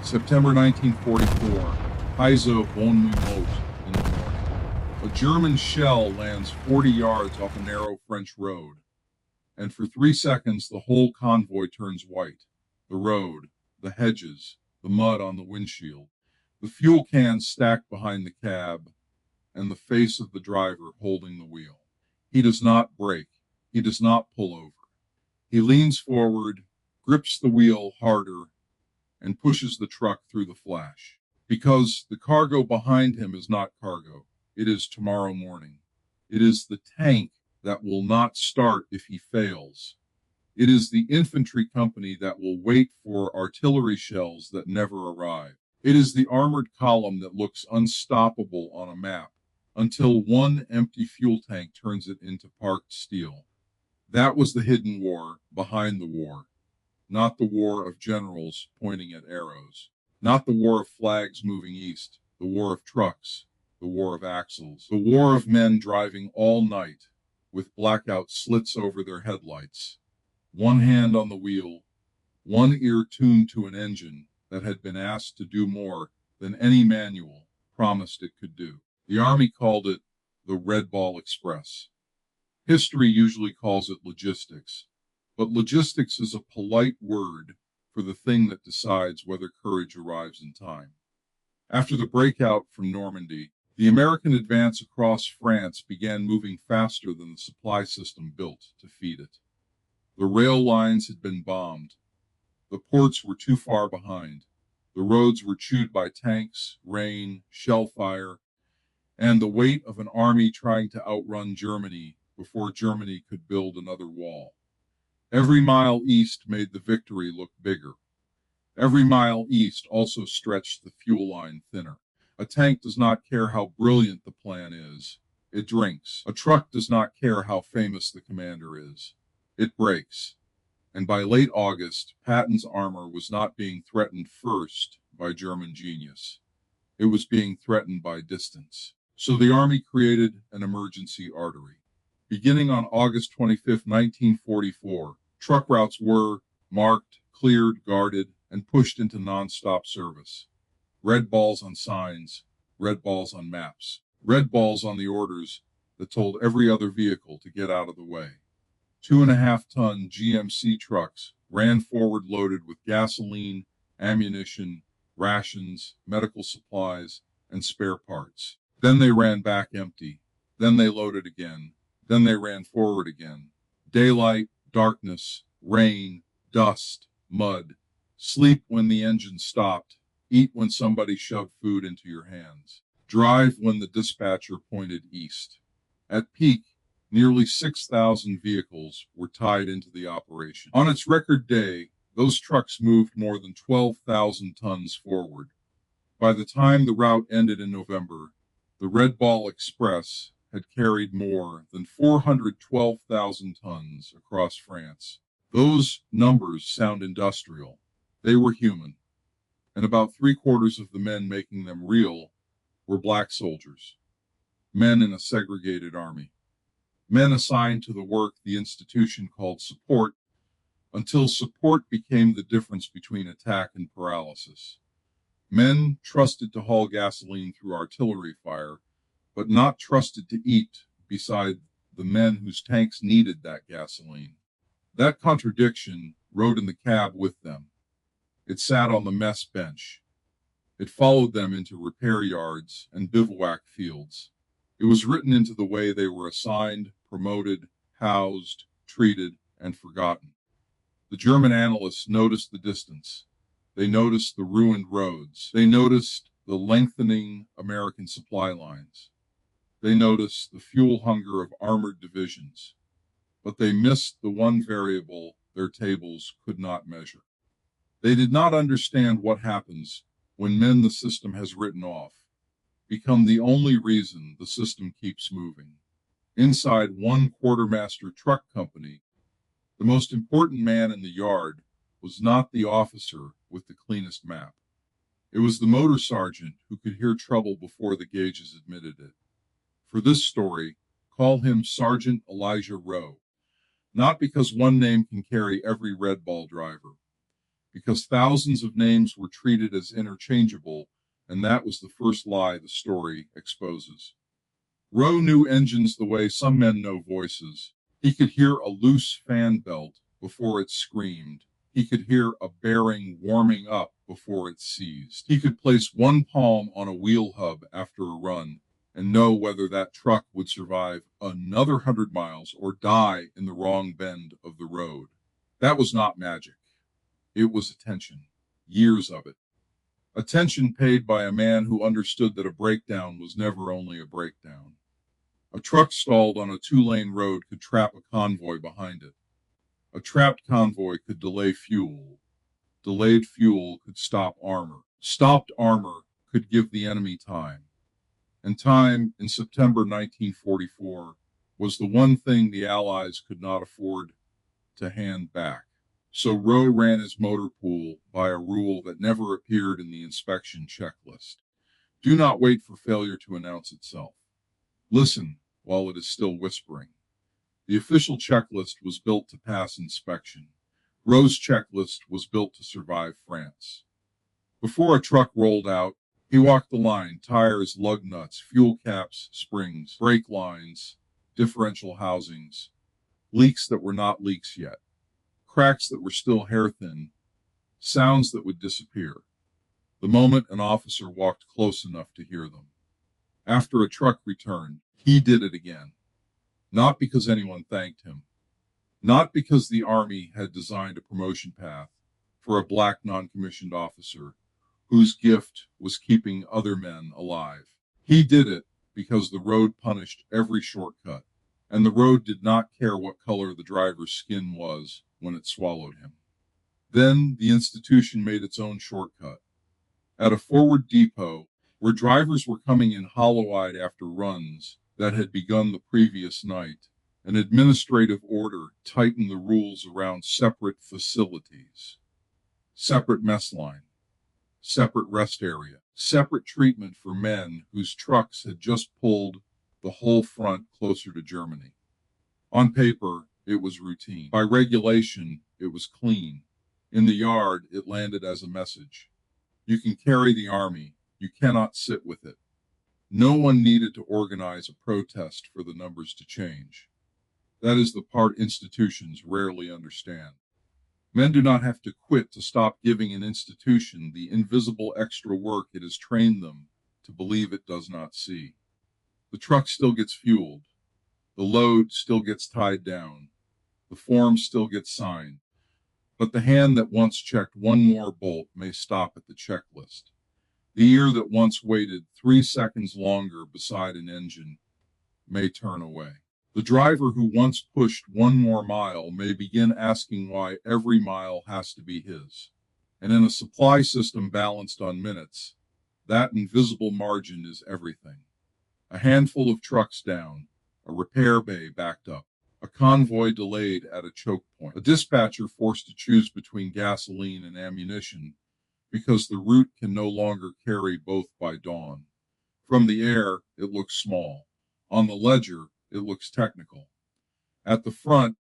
September 1944, Heizo Bonn-Mut in the morning. A German shell lands 40 yards off a narrow French road, and for 3 seconds the whole convoy turns white. The road, the hedges, the mud on the windshield, the fuel cans stacked behind the cab, and the face of the driver holding the wheel. He does not brake. He does not pull over. He leans forward, grips the wheel harder, and pushes the truck through the flash. Because the cargo behind him is not cargo. It is tomorrow morning. It is the tank that will not start if he fails. It is the infantry company that will wait for artillery shells that never arrive. It is the armored column that looks unstoppable on a map until one empty fuel tank turns it into parked steel. That was the hidden war behind the war. Not the war of generals pointing at arrows, not the war of flags moving east, the war of trucks, the war of axles, the war of men driving all night with blackout slits over their headlights, one hand on the wheel, one ear tuned to an engine that had been asked to do more than any manual promised it could do. The Army called it the Red Ball Express. History usually calls it logistics. But logistics is a polite word for the thing that decides whether courage arrives in time. After the breakout from Normandy, the American advance across France began moving faster than the supply system built to feed it. The rail lines had been bombed. The ports were too far behind. The roads were chewed by tanks, rain, shell fire, and the weight of an army trying to outrun Germany before Germany could build another wall. Every mile east made the victory look bigger. Every mile east also stretched the fuel line thinner. A tank does not care how brilliant the plan is. It drinks. A truck does not care how famous the commander is. It breaks. And by late August, Patton's armor was not being threatened first by German genius. It was being threatened by distance. So the Army created an emergency artery. Beginning on August 25, 1944, truck routes were marked, cleared, guarded, and pushed into non-stop service. Red balls on signs, red balls on maps, red balls on the orders that told every other vehicle to get out of the way. 2.5-ton GMC trucks ran forward loaded with gasoline, ammunition, rations, medical supplies, and spare parts. Then they ran back empty. Then they loaded again. Then they ran forward again. Daylight, darkness, rain, dust, mud. Sleep when the engine stopped. Eat when somebody shoved food into your hands. Drive when the dispatcher pointed east. At peak, nearly 6,000 vehicles were tied into the operation. On its record day, those trucks moved more than 12,000 tons forward. By the time the route ended in November, the Red Ball Express had carried more than 412,000 tons across France. Those numbers sound industrial. They were human. And about 3/4 of the men making them real were black soldiers. Men in a segregated army. Men assigned to the work the institution called support, until support became the difference between attack and paralysis. Men trusted to haul gasoline through artillery fire, but not trusted to eat beside the men whose tanks needed that gasoline. That contradiction rode in the cab with them. It sat on the mess bench. It followed them into repair yards and bivouac fields. It was written into the way they were assigned, promoted, housed, treated, and forgotten. The German analysts noticed the distance. They noticed the ruined roads. They noticed the lengthening American supply lines. They noticed the fuel hunger of armored divisions, but they missed the one variable their tables could not measure. They did not understand what happens when men the system has written off become the only reason the system keeps moving. Inside one quartermaster truck company, the most important man in the yard was not the officer with the cleanest map. It was the motor sergeant who could hear trouble before the gauges admitted it. For this story, call him Sergeant Elijah Rowe, not because one name can carry every Red Ball driver, because thousands of names were treated as interchangeable, and that was the first lie the story exposes. Rowe knew engines the way some men know voices. He could hear a loose fan belt before it screamed. He could hear a bearing warming up before it seized. He could place one palm on a wheel hub after a run and know whether that truck would survive another 100 miles or die in the wrong bend of the road. That was not magic. It was attention. Years of it. Attention paid by a man who understood that a breakdown was never only a breakdown. A truck stalled on a 2-lane road could trap a convoy behind it. A trapped convoy could delay fuel. Delayed fuel could stop armor. Stopped armor could give the enemy time. And time, in September 1944, was the one thing the Allies could not afford to hand back. So Rowe ran his motor pool by a rule that never appeared in the inspection checklist. Do not wait for failure to announce itself. Listen while it is still whispering. The official checklist was built to pass inspection. Rowe's checklist was built to survive France. Before a truck rolled out, he walked the line: tires, lug nuts, fuel caps, springs, brake lines, differential housings, leaks that were not leaks yet, cracks that were still hair-thin, sounds that would disappear, the moment an officer walked close enough to hear them. After a truck returned, he did it again. Not because anyone thanked him. Not because the Army had designed a promotion path for a black non-commissioned officer whose gift was keeping other men alive. He did it because the road punished every shortcut, and the road did not care what color the driver's skin was when it swallowed him. Then the institution made its own shortcut. At a forward depot, where drivers were coming in hollow-eyed after runs that had begun the previous night, an administrative order tightened the rules around separate facilities, separate mess line, separate rest area, separate treatment for men whose trucks had just pulled the whole front closer to Germany. On paper, it was routine. By regulation, it was clean. In the yard, it landed as a message. You can carry the Army. You cannot sit with it. No one needed to organize a protest for the numbers to change. That is the part institutions rarely understand. Men do not have to quit to stop giving an institution the invisible extra work it has trained them to believe it does not see. The truck still gets fueled. The load still gets tied down. The form still gets signed. But the hand that once checked one more bolt may stop at the checklist. The ear that once waited 3 seconds longer beside an engine may turn away. The driver who once pushed one more mile may begin asking why every mile has to be his. And in a supply system balanced on minutes, that invisible margin is everything. A handful of trucks down, a repair bay backed up, a convoy delayed at a choke point, a dispatcher forced to choose between gasoline and ammunition because the route can no longer carry both by dawn. From the air, it looks small. On the ledger, it looks technical. At the front,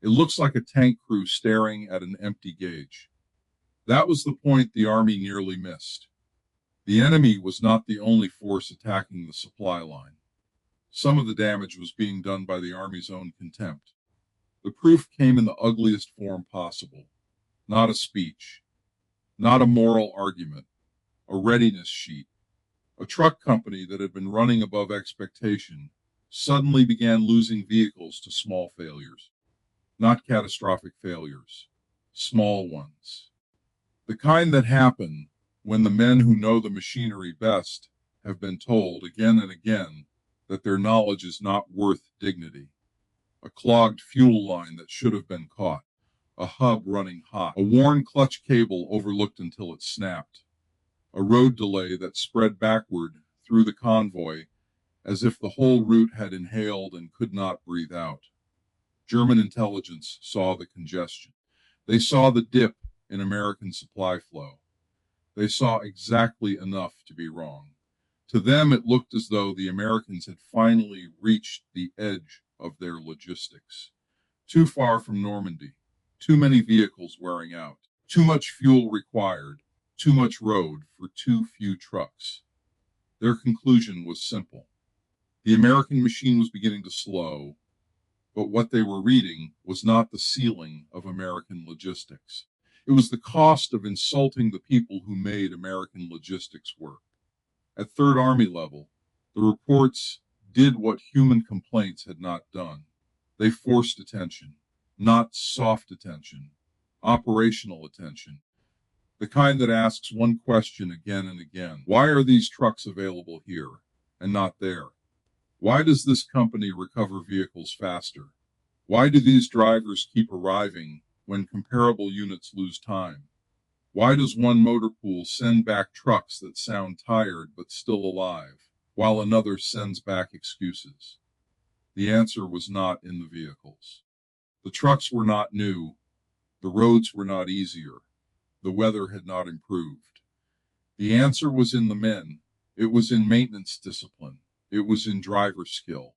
it looks like a tank crew staring at an empty gauge. That was the point the Army nearly missed. The enemy was not the only force attacking the supply line. Some of the damage was being done by the Army's own contempt. The proof came in the ugliest form possible. Not a speech. Not a moral argument, a readiness sheet. A truck company that had been running above expectation suddenly began losing vehicles to small failures. Not catastrophic failures, small ones. The kind that happen when the men who know the machinery best have been told again and again that their knowledge is not worth dignity. A clogged fuel line that should have been caught. A hub running hot, a worn clutch cable overlooked until it snapped, a road delay that spread backward through the convoy as if the whole route had inhaled and could not breathe out. German intelligence saw the congestion. They saw the dip in American supply flow. They saw exactly enough to be wrong. To them, it looked as though the Americans had finally reached the edge of their logistics. Too far from Normandy. Too many vehicles wearing out. Too much fuel required, too much road for too few trucks. Their conclusion was simple. The American machine was beginning to slow, but what they were reading was not the ceiling of American logistics. It was the cost of insulting the people who made American logistics work. At Third Army level, the reports did what human complaints had not done. They forced attention, not soft attention, operational attention, the kind that asks one question again and again. Why are these trucks available here and not there? Why does this company recover vehicles faster? Why do these drivers keep arriving when comparable units lose time? Why does one motor pool send back trucks that sound tired but still alive, while another sends back excuses? The answer was not in the vehicles. The trucks were not new. The roads were not easier. The weather had not improved. The answer was in the men. It was in maintenance discipline. It was in driver skill.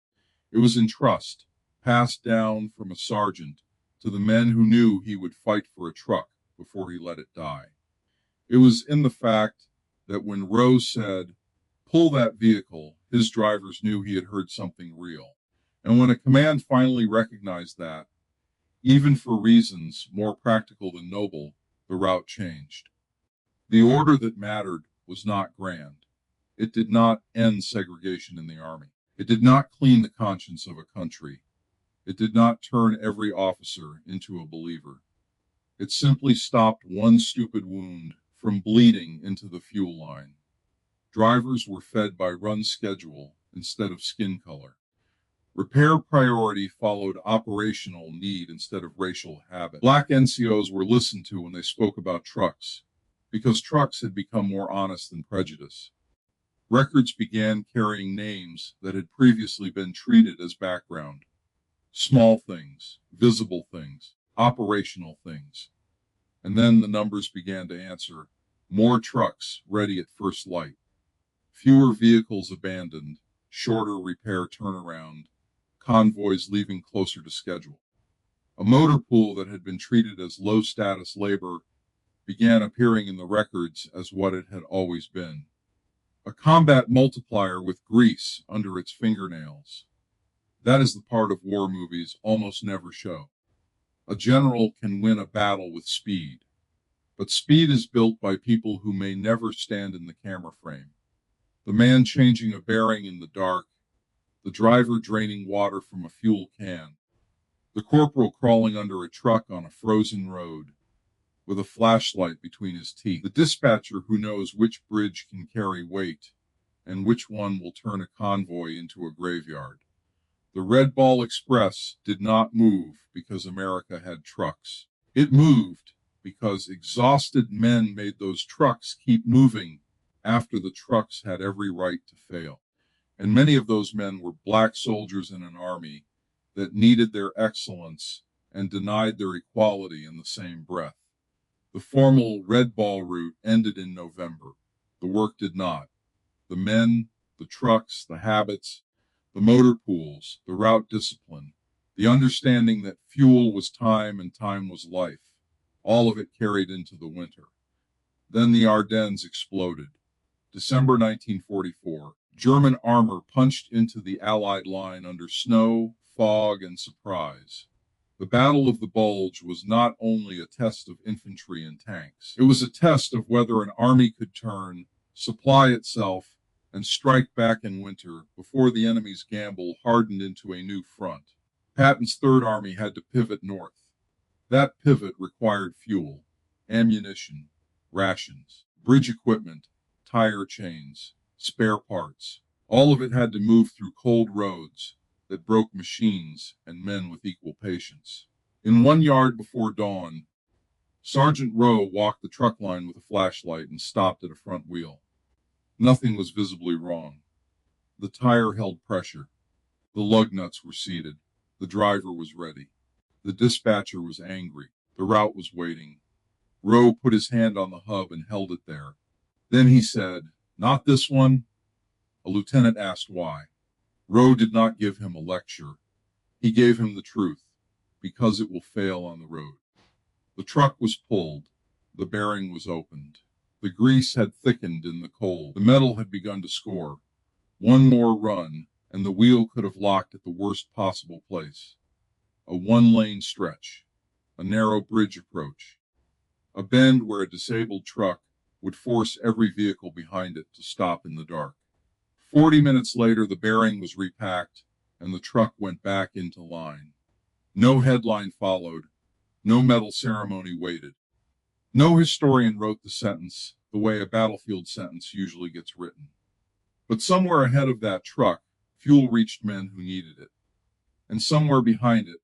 It was in trust, passed down from a sergeant to the men who knew he would fight for a truck before he let it die. It was in the fact that when Rose said, "Pull that vehicle," his drivers knew he had heard something real. And when a command finally recognized that, even for reasons more practical than noble, the route changed. The order that mattered was not grand. It did not end segregation in the Army. It did not clean the conscience of a country. It did not turn every officer into a believer. It simply stopped one stupid wound from bleeding into the fuel line. Drivers were fed by run schedule instead of skin color. Repair priority followed operational need instead of racial habit. Black NCOs were listened to when they spoke about trucks, because trucks had become more honest than prejudice. Records began carrying names that had previously been treated as background. Small things, visible things, operational things. And then the numbers began to answer. More trucks ready at first light. Fewer vehicles abandoned, shorter repair turnaround, convoys leaving closer to schedule. A motor pool that had been treated as low-status labor began appearing in the records as what it had always been. A combat multiplier with grease under its fingernails. That is the part of war movies almost never show. A general can win a battle with speed, but speed is built by people who may never stand in the camera frame. The man changing a bearing in the dark, the driver draining water from a fuel can, the corporal crawling under a truck on a frozen road with a flashlight between his teeth, the dispatcher who knows which bridge can carry weight and which one will turn a convoy into a graveyard. The Red Ball Express did not move because America had trucks. It moved because exhausted men made those trucks keep moving after the trucks had every right to fail. And many of those men were black soldiers in an army that needed their excellence and denied their equality in the same breath. The formal Red Ball route ended in November. The work did not. The men, the trucks, the habits, the motor pools, the route discipline, the understanding that fuel was time and time was life, all of it carried into the winter. Then the Ardennes exploded. December 1944, German armor punched into the Allied line under snow, fog, and surprise. The Battle of the Bulge was not only a test of infantry and tanks. It was a test of whether an army could turn, supply itself, and strike back in winter before the enemy's gamble hardened into a new front. Patton's Third Army had to pivot north. That pivot required fuel, ammunition, rations, bridge equipment, tire chains, spare parts. All of it had to move through cold roads that broke machines and men with equal patience. In 1 yard before dawn, Sergeant Rowe walked the truck line with a flashlight and stopped at a front wheel. Nothing was visibly wrong. The tire held pressure. The lug nuts were seated. The driver was ready. The dispatcher was angry. The route was waiting. Rowe put his hand on the hub and held it there. Then he said, "Not this one?" A lieutenant asked why. Rowe did not give him a lecture. He gave him the truth, because it will fail on the road. The truck was pulled. The bearing was opened. The grease had thickened in the cold. The metal had begun to score. One more run, and the wheel could have locked at the worst possible place. A one-lane stretch. A narrow bridge approach. A bend where a disabled truck would force every vehicle behind it to stop in the dark. 40 minutes later, the bearing was repacked, and the truck went back into line. No headline followed. No medal ceremony waited. No historian wrote the sentence the way a battlefield sentence usually gets written. But somewhere ahead of that truck, fuel reached men who needed it. And somewhere behind it,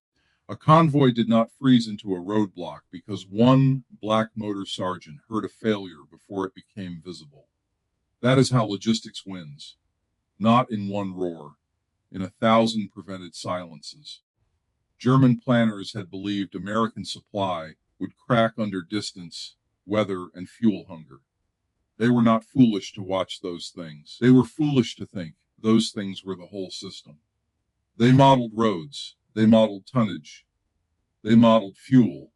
a convoy did not freeze into a roadblock because one black motor sergeant heard a failure before it became visible. That is how logistics wins. Not in one roar, in 1,000 prevented silences. German planners had believed American supply would crack under distance, weather, and fuel hunger. They were not foolish to watch those things. They were foolish to think those things were the whole system. They modeled roads. They modeled tonnage. They modeled fuel.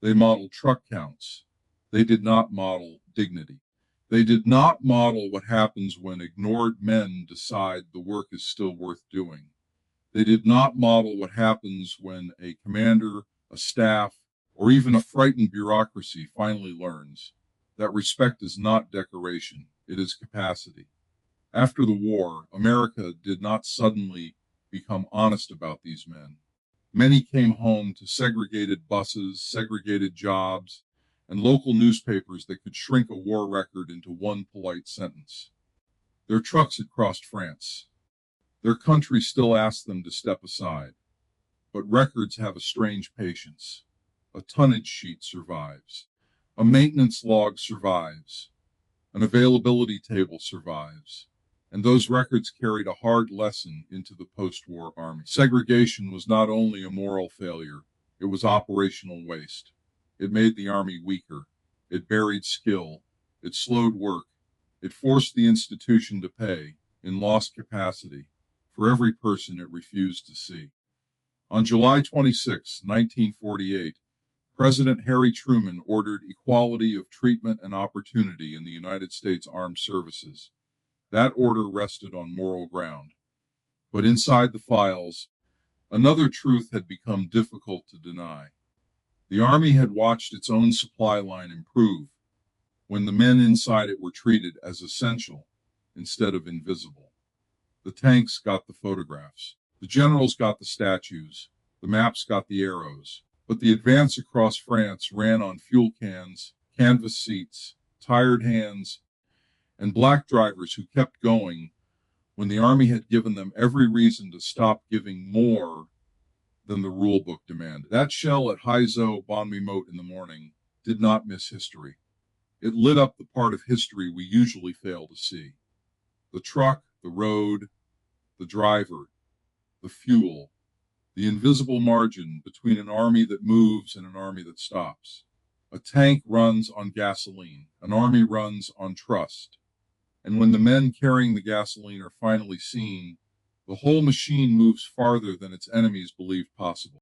They modeled truck counts. They did not model dignity. They did not model what happens when ignored men decide the work is still worth doing. They did not model what happens when a commander, a staff, or even a frightened bureaucracy finally learns that respect is not decoration, it is capacity. After the war, America did not suddenly become honest about these men. Many came home to segregated buses, segregated jobs, and local newspapers that could shrink a war record into one polite sentence. Their trucks had crossed France. Their country still asked them to step aside. But records have a strange patience. A tonnage sheet survives. A maintenance log survives. An availability table survives. And those records carried a hard lesson into the post-war army. Segregation was not only a moral failure, it was operational waste. It made the army weaker. It buried skill. It slowed work. It forced the institution to pay, in lost capacity, for every person it refused to see. On July 26, 1948, President Harry Truman ordered equality of treatment and opportunity in the United States Armed Services. That order rested on moral ground. But inside the files, another truth had become difficult to deny. The Army had watched its own supply line improve when the men inside it were treated as essential instead of invisible. The tanks got the photographs. The generals got the statues. The maps got the arrows. But the advance across France ran on fuel cans, canvas seats, tired hands, and black drivers who kept going when the Army had given them every reason to stop giving more than the rule book demanded. That shell at Haizo Bon Mimot in the morning did not miss history. It lit up the part of history we usually fail to see. The truck, the road, the driver, the fuel, the invisible margin between an army that moves and an army that stops. A tank runs on gasoline. An army runs on trust. And when the men carrying the gasoline are finally seen, the whole machine moves farther than its enemies believed possible.